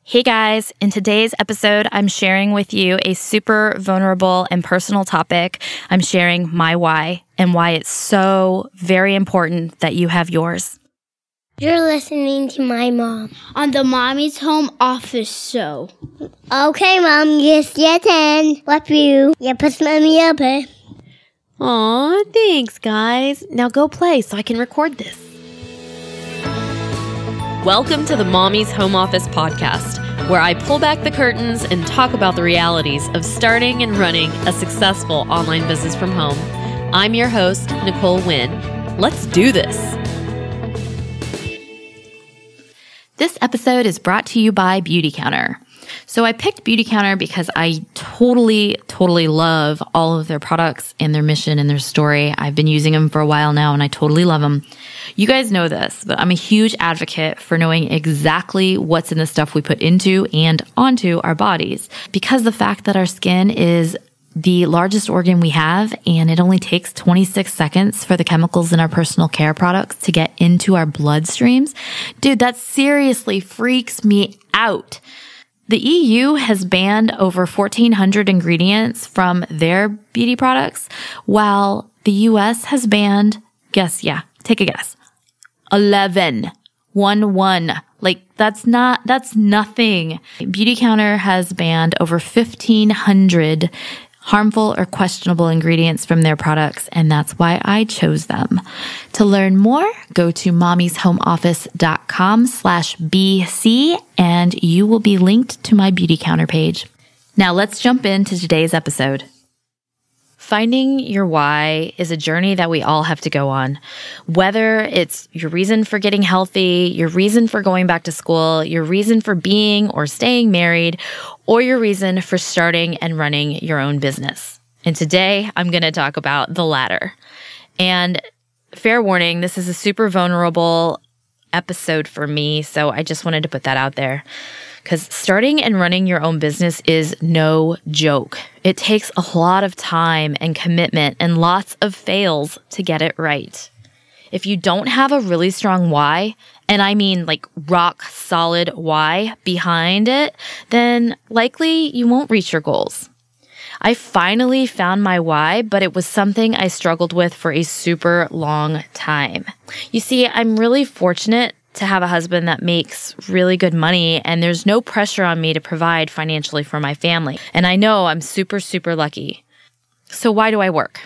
Hey guys, in today's episode, I'm sharing with you a super vulnerable and personal topic. I'm sharing my why and why it's so very important that you have yours. You're listening to my mom on the Mommy's Home Office show. Okay, Mom, yes, your turn. Love you. Yeah, push Mommy up. Aw, thanks, guys. Now go play so I can record this. Welcome to the Mommy's Home Office podcast, where I pull back the curtains and talk about the realities of starting and running a successful online business from home. I'm your host, Nicole Wynn. Let's do this. This episode is brought to you by Beautycounter. So I picked Beautycounter because I totally love all of their products and their mission and their story. I've been using them for a while now and I totally love them. You guys know this, but I'm a huge advocate for knowing exactly what's in the stuff we put into and onto our bodies, because the fact that our skin is the largest organ we have, and it only takes 26 seconds for the chemicals in our personal care products to get into our bloodstreams. Dude, that seriously freaks me out. The EU has banned over 1,400 ingredients from their beauty products, while the US has banned, take a guess, 11. 1. Like, that's nothing. Beautycounter has banned over 1,500 harmful or questionable ingredients from their products, and that's why I chose them. To learn more, go to mommyshomeoffice.com/BC and you will be linked to my Beautycounter page. Now let's jump into today's episode. Finding your why is a journey that we all have to go on. Whether it's your reason for getting healthy, your reason for going back to school, your reason for being or staying married, or your reason for starting and running your own business. And today I'm going to talk about the latter. And fair warning, this is a super vulnerable episode for me, so I just wanted to put that out there. Because starting and running your own business is no joke. It takes a lot of time and commitment and lots of fails to get it right. If you don't have a really strong why, and I mean like rock solid why behind it, then likely you won't reach your goals. I finally found my why, but it was something I struggled with for a super long time. You see, I'm really fortunate to have a husband that makes really good money, and there's no pressure on me to provide financially for my family. And I know I'm super lucky. So why do I work?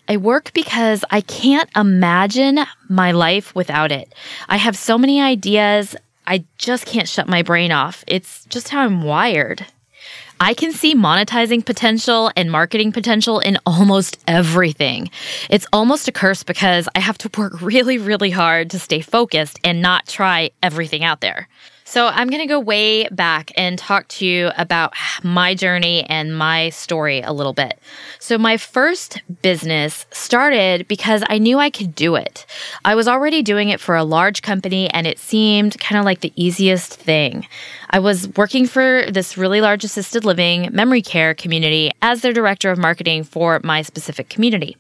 I work because I can't imagine my life without it. I have so many ideas, I just can't shut my brain off. It's just how I'm wired. I can see monetizing potential and marketing potential in almost everything. It's almost a curse because I have to work really hard to stay focused and not try everything out there. So I'm going to go way back and talk to you about my journey and my story a little bit. So my first business started because I knew I could do it. I was already doing it for a large company and it seemed kind of like the easiest thing. I was working for this really large assisted living memory care community as their director of marketing for my specific community.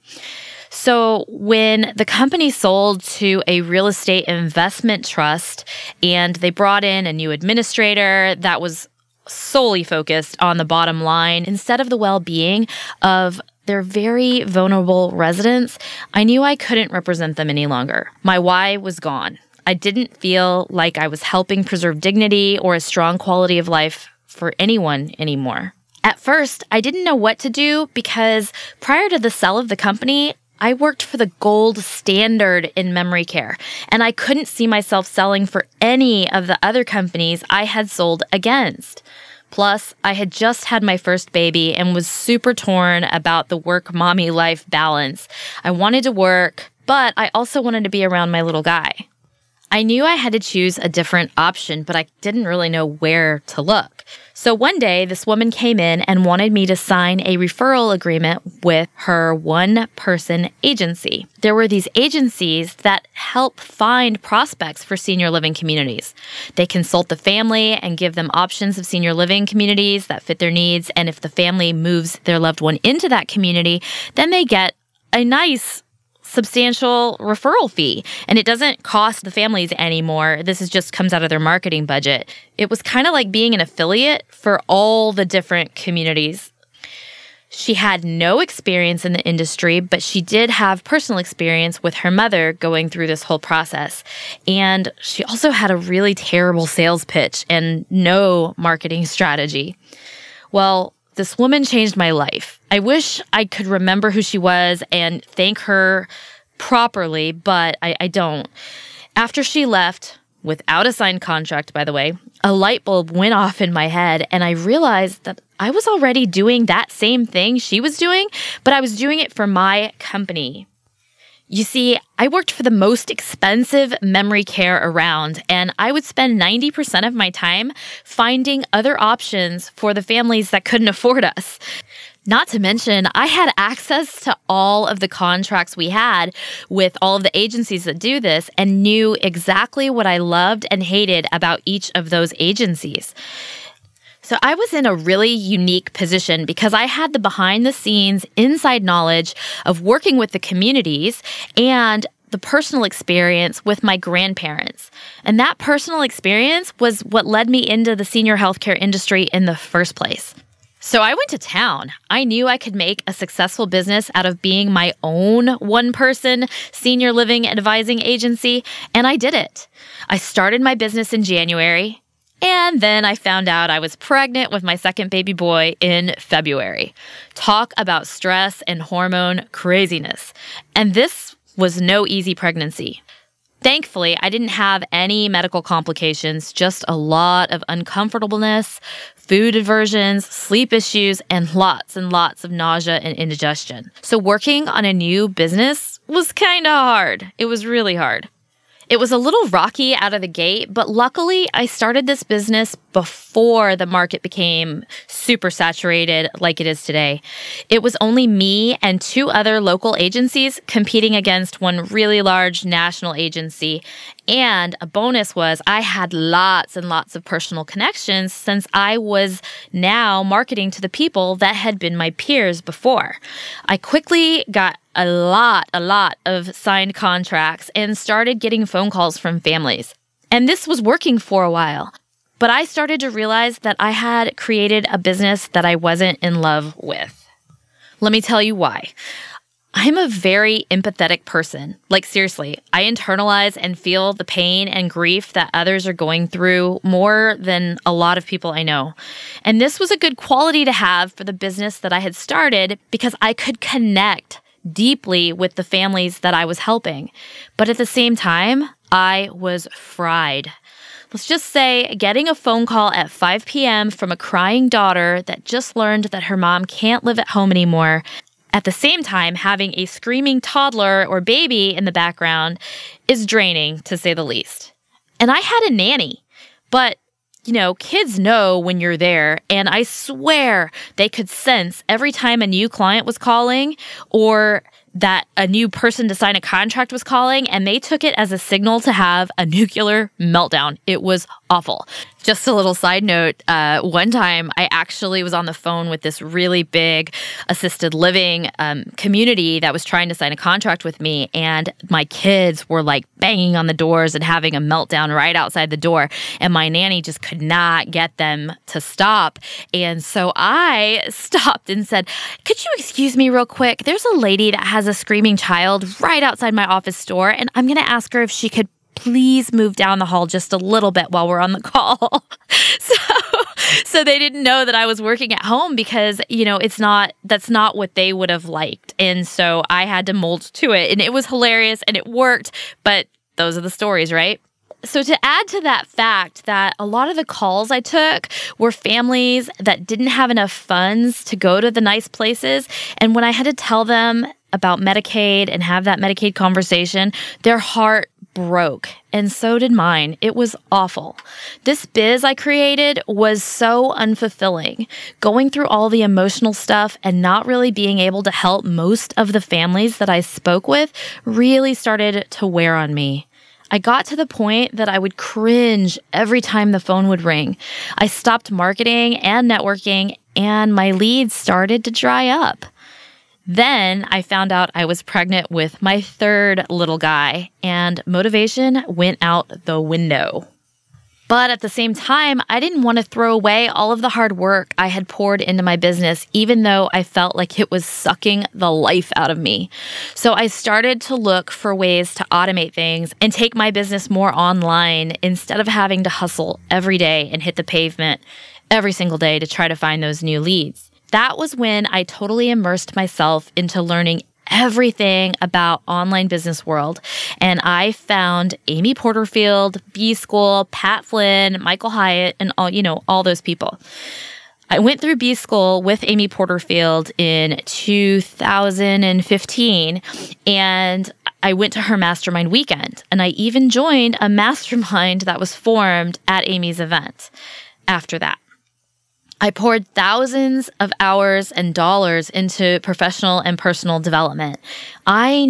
So when the company sold to a real estate investment trust and they brought in a new administrator that was solely focused on the bottom line instead of the well-being of their very vulnerable residents, I knew I couldn't represent them any longer. My why was gone. I didn't feel like I was helping preserve dignity or a strong quality of life for anyone anymore. At first, I didn't know what to do because prior to the sale of the company, I worked for the gold standard in memory care, and I couldn't see myself selling for any of the other companies I had sold against. Plus, I had just had my first baby and was super torn about the work-mommy life balance. I wanted to work, but I also wanted to be around my little guy. I knew I had to choose a different option, but I didn't really know where to look. So one day, this woman came in and wanted me to sign a referral agreement with her one-person agency. There were these agencies that help find prospects for senior living communities. They consult the family and give them options of senior living communities that fit their needs, and if the family moves their loved one into that community, then they get a nice substantial referral fee, and it doesn't cost the families anymore. This just comes out of their marketing budget. It was kind of like being an affiliate for all the different communities. She had no experience in the industry, but she did have personal experience with her mother going through this whole process. And she also had a really terrible sales pitch and no marketing strategy. Well, this woman changed my life. I wish I could remember who she was and thank her properly, but I don't. After she left, without a signed contract, by the way, a light bulb went off in my head, and I realized that I was already doing that same thing she was doing, but I was doing it for my company. You see, I worked for the most expensive memory care around, and I would spend 90% of my time finding other options for the families that couldn't afford us. Not to mention, I had access to all of the contracts we had with all of the agencies that do this and knew exactly what I loved and hated about each of those agencies. So I was in a really unique position because I had the behind-the-scenes inside knowledge of working with the communities and the personal experience with my grandparents. And that personal experience was what led me into the senior healthcare industry in the first place. So I went to town. I knew I could make a successful business out of being my own one-person senior living advising agency, and I did it. I started my business in January, and then I found out I was pregnant with my second baby boy in February. Talk about stress and hormone craziness. And this was no easy pregnancy. Thankfully, I didn't have any medical complications, just a lot of uncomfortableness, food aversions, sleep issues, and lots of nausea and indigestion. So working on a new business was kind of hard. It was really hard. It was a little rocky out of the gate, but luckily I started this business before the market became super saturated like it is today. It was only me and 2 other local agencies competing against one really large national agency. And a bonus was I had lots and lots of personal connections since I was now marketing to the people that had been my peers before. I quickly got a lot of signed contracts and started getting phone calls from families. And this was working for a while. But I started to realize that I had created a business that I wasn't in love with. Let me tell you why. I'm a very empathetic person. Like, seriously, I internalize and feel the pain and grief that others are going through more than a lot of people I know. And this was a good quality to have for the business that I had started because I could connect deeply with the families that I was helping. But at the same time, I was fried. Let's just say getting a phone call at 5 p.m. from a crying daughter that just learned that her mom can't live at home anymore, at the same time having a screaming toddler or baby in the background, is draining, to say the least. And I had a nanny, but kids know when you're there, and I swear they could sense every time a new client was calling or that a new person to sign a contract was calling, and they took it as a signal to have a nuclear meltdown. It was awful. Just a little side note, one time I actually was on the phone with this really big assisted living community that was trying to sign a contract with me, and my kids were like banging on the doors and having a meltdown right outside the door, and my nanny just could not get them to stop. And so I stopped and said, "Could you excuse me real quick? There's a lady that has a screaming child right outside my office door, and I'm going to ask her if she could please move down the hall just a little bit while we're on the call." So they didn't know that I was working at home because, that's not what they would have liked. And so I had to mold to it, and it was hilarious and it worked, but those are the stories, right? So to add to that fact that a lot of the calls I took were families that didn't have enough funds to go to the nice places. And when I had to tell them about Medicaid and have that Medicaid conversation, their heart broke. And so did mine. It was awful. This biz I created was so unfulfilling. Going through all the emotional stuff and not really being able to help most of the families that I spoke with really started to wear on me. I got to the point that I would cringe every time the phone would ring. I stopped marketing and networking, and my leads started to dry up. Then I found out I was pregnant with my third little guy, and motivation went out the window. But at the same time, I didn't want to throw away all of the hard work I had poured into my business, even though I felt like it was sucking the life out of me. So I started to look for ways to automate things and take my business more online instead of having to hustle every day and hit the pavement every single day to try to find those new leads. That was when I totally immersed myself into learning everything about online business world. And I found Amy Porterfield, B School, Pat Flynn, Michael Hyatt, and all those people. I went through B School with Amy Porterfield in 2015, and I went to her mastermind weekend. And I even joined a mastermind that was formed at Amy's event after that. I poured thousands of hours and dollars into professional and personal development. I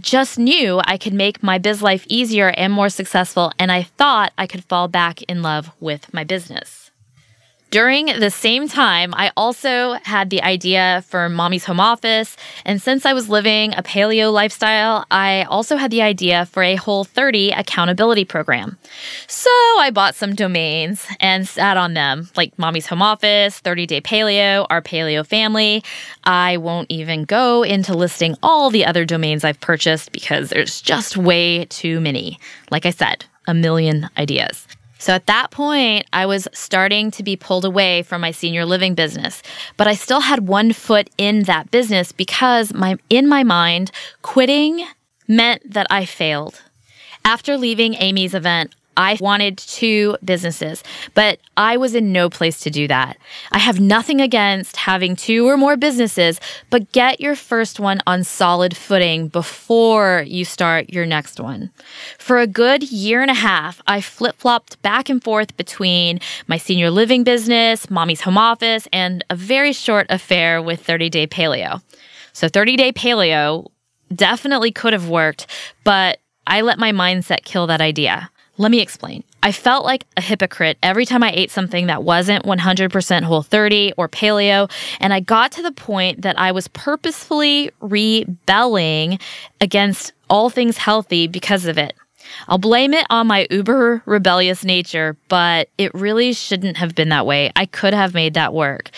just knew I could make my biz life easier and more successful, and I thought I could fall back in love with my business. During the same time, I also had the idea for Mommy's Home Office, and since I was living a paleo lifestyle, I also had the idea for a Whole30 accountability program. So I bought some domains and sat on them, like Mommy's Home Office, 30-Day Paleo, Our Paleo Family. I won't even go into listing all the other domains I've purchased because there's just way too many. Like I said, a million ideas. So at that point, I was starting to be pulled away from my senior living business, but I still had one foot in that business because in my mind, quitting meant that I failed. After leaving Amy's event, I wanted 2 businesses, but I was in no place to do that. I have nothing against having 2 or more businesses, but get your first one on solid footing before you start your next one. For a good year and a half, I flip-flopped back and forth between my senior living business, Mommy's Home Office, and a very short affair with 30-Day Paleo. So 30-Day Paleo definitely could have worked, but I let my mindset kill that idea. Let me explain. I felt like a hypocrite every time I ate something that wasn't 100% Whole30 or paleo, and I got to the point that I was purposefully rebelling against all things healthy because of it. I'll blame it on my uber rebellious nature, but it really shouldn't have been that way. I could have made that work,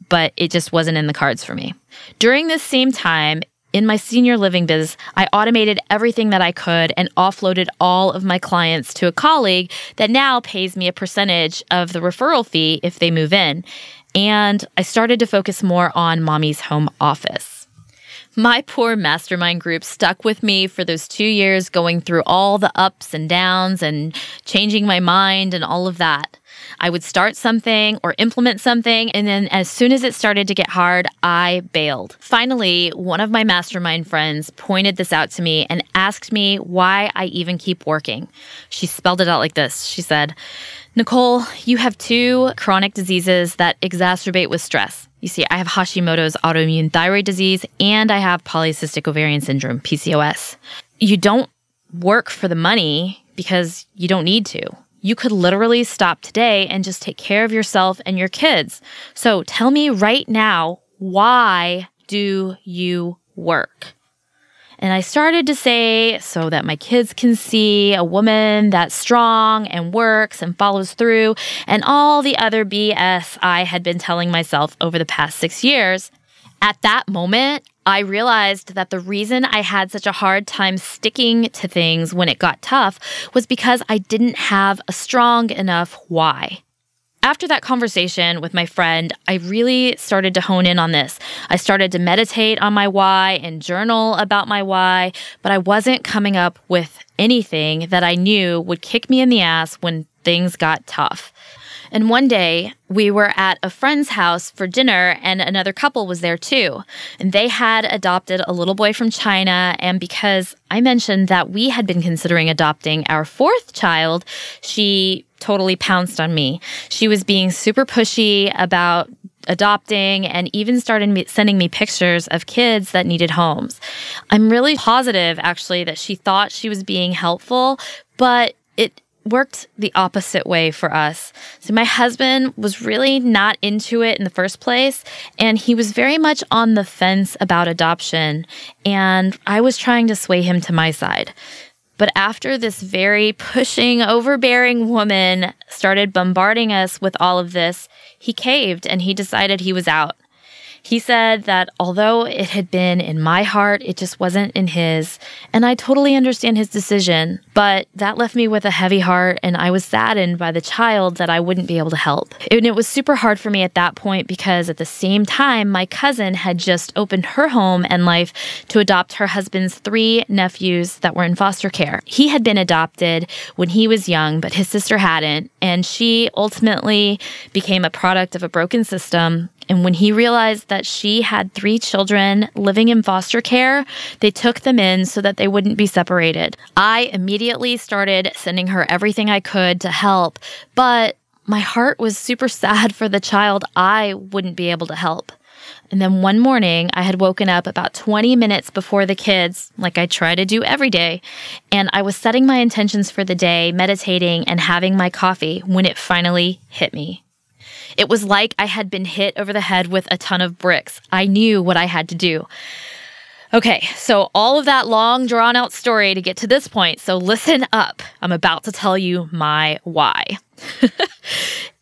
but it just wasn't in the cards for me. During this same time, in my senior living biz, I automated everything that I could and offloaded all of my clients to a colleague that now pays me a percentage of the referral fee if they move in. And I started to focus more on Mommy's Home Office. My poor mastermind group stuck with me for those 2 years, going through all the ups and downs and changing my mind and all of that. I would start something or implement something, and then as soon as it started to get hard, I bailed. Finally, one of my mastermind friends pointed this out to me and asked me why I even keep working. She spelled it out like this. She said, "Nicole, you have 2 chronic diseases that exacerbate with stress. You see, I have Hashimoto's autoimmune thyroid disease, and I have polycystic ovarian syndrome, PCOS. You don't work for the money because you don't need to. You could literally stop today and just take care of yourself and your kids. So tell me right now, why do you work?" And I started to say, so that my kids can see a woman that's strong and works and follows through, and all the other BS I had been telling myself over the past 6 years. At that moment, I realized that the reason I had such a hard time sticking to things when it got tough was because I didn't have a strong enough why. After that conversation with my friend, I really started to hone in on this. I started to meditate on my why and journal about my why, but I wasn't coming up with anything that I knew would kick me in the ass when things got tough. And one day, we were at a friend's house for dinner, and another couple was there too. And they had adopted a little boy from China, and because I mentioned that we had been considering adopting our 4th child, she totally pounced on me. She was being super pushy about adopting and even started sending me pictures of kids that needed homes. I'm really positive, actually, that she thought she was being helpful, but it worked the opposite way for us. So my husband was really not into it in the first place, and he was very much on the fence about adoption, and I was trying to sway him to my side. But after this very pushing, overbearing woman started bombarding us with all of this, he caved and he decided he was out. He said that although it had been in my heart, it just wasn't in his. And I totally understand his decision, but that left me with a heavy heart, and I was saddened by the child that I wouldn't be able to help. And it was super hard for me at that point because at the same time, my cousin had just opened her home and life to adopt her husband's 3 nephews that were in foster care. He had been adopted when he was young, but his sister hadn't, and she ultimately became a product of a broken system. And when he realized that she had 3 children living in foster care, they took them in so that they wouldn't be separated. I immediately started sending her everything I could to help, but my heart was super sad for the child I wouldn't be able to help. And then one morning, I had woken up about 20 minutes before the kids, like I try to do every day, and I was setting my intentions for the day, meditating, and having my coffee when it finally hit me. It was like I had been hit over the head with a ton of bricks. I knew what I had to do. Okay, so all of that long, drawn-out story to get to this point, so listen up. I'm about to tell you my why.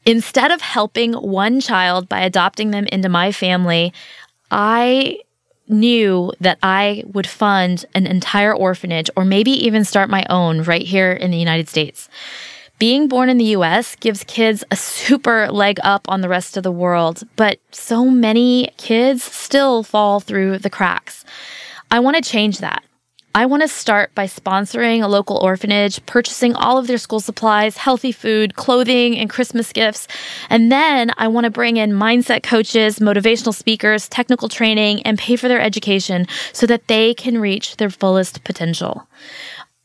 Instead of helping one child by adopting them into my family, I knew that I would fund an entire orphanage or maybe even start my own right here in the United States. Being born in the US gives kids a super leg up on the rest of the world, but so many kids still fall through the cracks. I want to change that. I want to start by sponsoring a local orphanage, purchasing all of their school supplies, healthy food, clothing, and Christmas gifts. And then I want to bring in mindset coaches, motivational speakers, technical training, and pay for their education so that they can reach their fullest potential.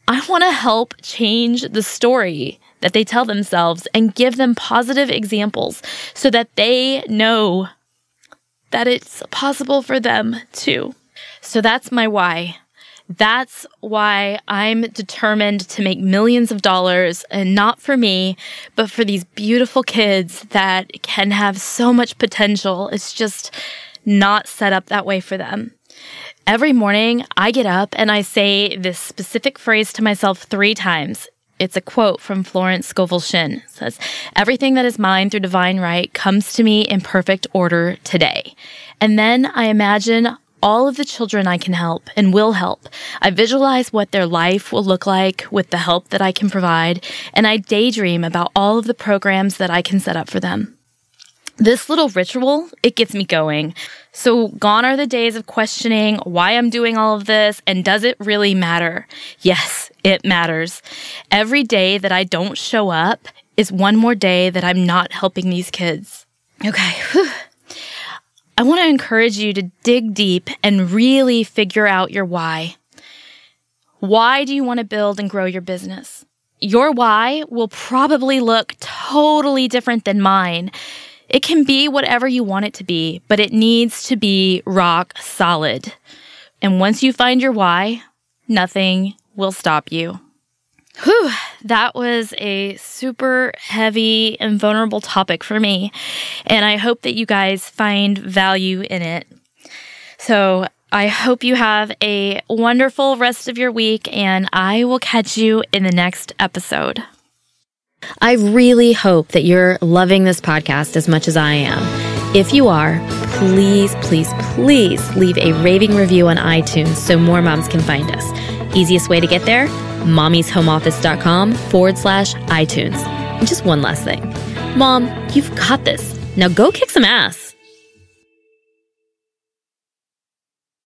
I want to help change the story that they tell themselves and give them positive examples so that they know that it's possible for them too. So that's my why. That's why I'm determined to make millions of dollars, and not for me, but for these beautiful kids that can have so much potential. It's just not set up that way for them. Every morning, I get up and I say this specific phrase to myself 3 times. It's a quote from Florence Scovel Shinn. It says, "Everything that is mine through divine right comes to me in perfect order today." And then I imagine all of the children I can help and will help. I visualize what their life will look like with the help that I can provide, and I daydream about all of the programs that I can set up for them. This little ritual, it gets me going. So gone are the days of questioning why I'm doing all of this and does it really matter? Yes, it matters. Every day that I don't show up is one more day that I'm not helping these kids. Okay, I want to encourage you to dig deep and really figure out your why. Why do you want to build and grow your business? Your why will probably look totally different than mine. It can be whatever you want it to be, but it needs to be rock solid. And once you find your why, nothing will stop you. Whew, that was a super heavy and vulnerable topic for me, and I hope that you guys find value in it. So I hope you have a wonderful rest of your week, and I will catch you in the next episode. I really hope that you're loving this podcast as much as I am. If you are, please, please, please leave a raving review on iTunes so more moms can find us. Easiest way to get there, mommyshomeoffice.com/iTunes. And just one last thing. Mom, you've got this. Now go kick some ass.